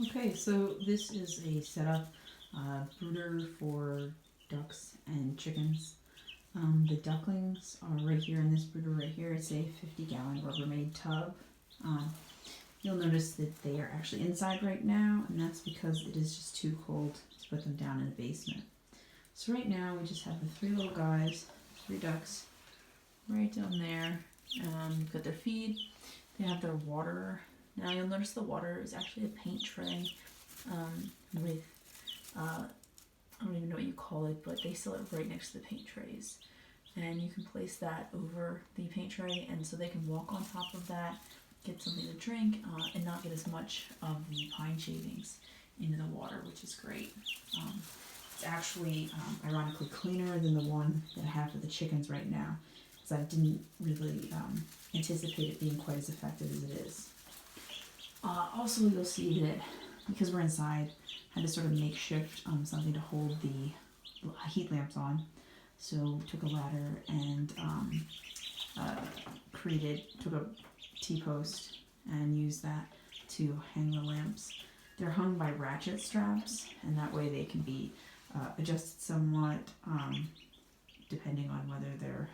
Okay, so this is a setup brooder for ducks and chickens. The ducklings are right here in this brooder right here. It's a 50-gallon Rubbermaid tub. Um, you'll notice that they are actually inside right now, and that's because it is just too cold to put them down in the basement. So right now we just have the three little guys, three ducks, right down there. You've got their feed. They have their water. Now you'll notice the water is actually a paint tray with, I don't even know what you call it, but they sell it right next to the paint trays. And you can place that over the paint tray, and so they can walk on top of that, get something to drink, and not get as much of the pine shavings into the water, which is great. It's actually ironically cleaner than the one that I have for the chickens right now, because I didn't really anticipate it being quite as effective as it is. Also, you'll see that because we're inside, I had to sort of makeshift something to hold the heat lamps on. So took a ladder and took a T-post and used that to hang the lamps. They're hung by ratchet straps, and that way they can be adjusted somewhat depending on whether they're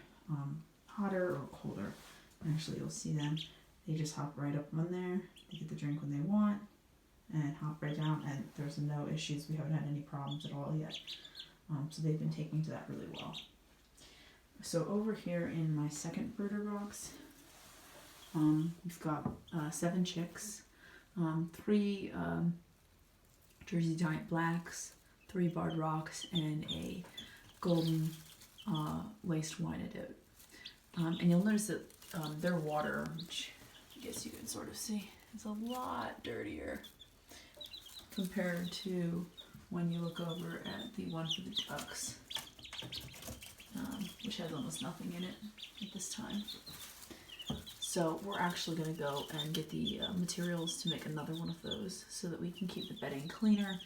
hotter or colder. And actually, you'll see them. They just hop right up on there. They get the drink when they want and hop right down, and there's no issues. We haven't had any problems at all yet. So they've been taking to that really well. So over here in my second brooder box, we've got 7 chicks, 3 Jersey Giant Blacks, 3 Barred Rocks, and a golden laced Wyandotte. And you'll notice that their water, which I guess you can sort of see, is a lot dirtier compared to when you look over at the one for the ducks, which has almost nothing in it at this time. So we're actually going to go and get the materials to make another one of those so that we can keep the bedding cleaner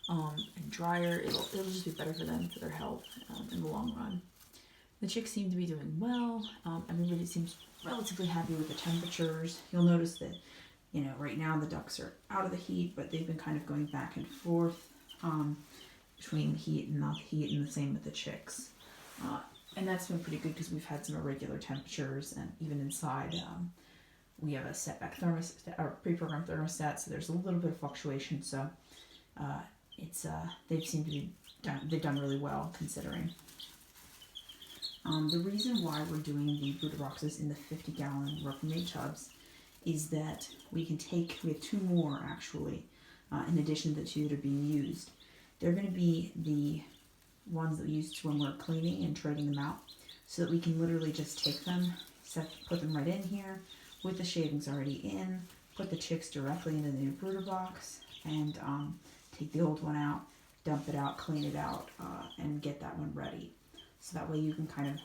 and drier. It'll just be better for them, for their health in the long run. The chicks seem to be doing well. Everybody seems relatively happy with the temperatures. You'll notice that, right now the ducks are out of the heat, but they've been kind of going back and forth between heat and not heat, and the same with the chicks. And that's been pretty good because we've had some irregular temperatures, and even inside we have a setback thermostat, or pre-programmed thermostat, so there's a little bit of fluctuation. So they've done really well considering. The reason why we're doing the brooder boxes in the 50-gallon Rubbermaid tubs is that we have 2 more actually, in addition to the 2 that are being used. They're going to be the ones that we use when we're cleaning and trading them out, so that we can literally just take them, put them right in here with the shavings already in, put the chicks directly into the new brooder box, and take the old one out, dump it out, clean it out, and get that one ready. So that way you can kind of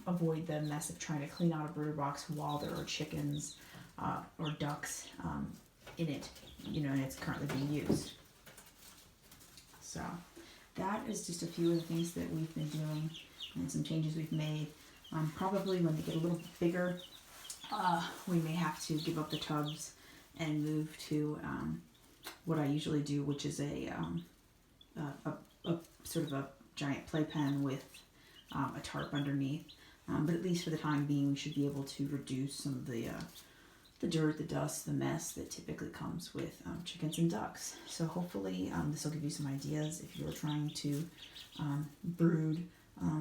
avoid the mess of trying to clean out a brooder box while there are chickens or ducks in it, and it's currently being used. So that is just a few of the things that we've been doing and some changes we've made. Probably when they get a little bigger, we may have to give up the tubs and move to what I usually do, which is a sort of a giant playpen with a tarp underneath. But at least for the time being, we should be able to reduce some of the dirt, the dust, the mess that typically comes with chickens and ducks. So hopefully this will give you some ideas if you're trying to brood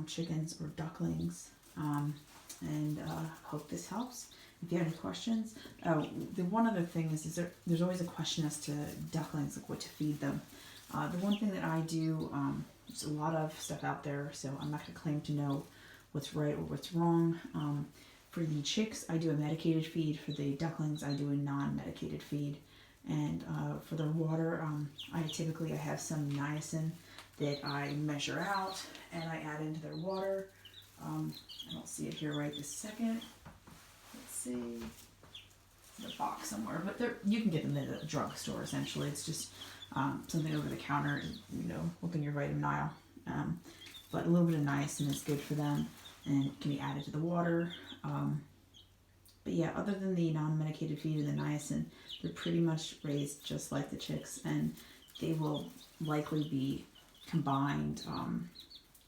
chickens or ducklings. And hope this helps. If you have any questions, the one other thing is there's always a question as to ducklings, like what to feed them. The one thing that I do, there's a lot of stuff out there, so I'm not going to claim to know what's right or what's wrong. For the chicks, I do a medicated feed. For the ducklings, I do a non-medicated feed. And for their water, I have some niacin that I measure out and I add into their water. I don't see it here right this second. Let's see. It's in a box somewhere, but you can get them at a drugstore essentially. It's just something over the counter, look in your vitamin aisle. But a little bit of niacin is good for them and it can be added to the water. But yeah, other than the non-medicated feed and the niacin, They're pretty much raised just like the chicks, and they will likely be combined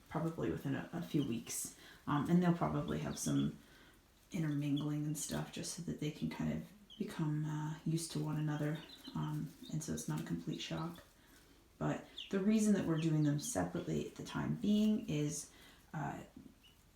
probably within a few weeks. And they'll probably have some intermingling and stuff just so that they can kind of become used to one another, and so it's not a complete shock. But the reason that we're doing them separately at the time being is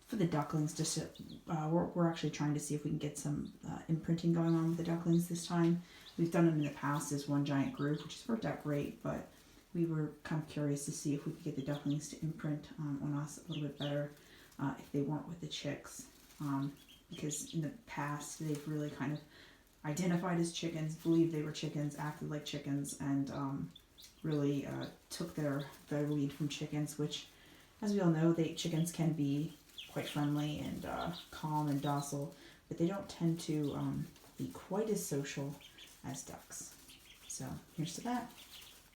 for the ducklings. Just we're actually trying to see if we can get some imprinting going on with the ducklings this time. We've done them in the past as one giant group, which has worked out great, but we were kind of curious to see if we could get the ducklings to imprint on us a little bit better if they weren't with the chicks. Because in the past they've really kind of identified as chickens, believed they were chickens, acted like chickens, and really took their lead from chickens, which, as we all know, chickens can be quite friendly and calm and docile, but they don't tend to be quite as social as ducks. So here's to that.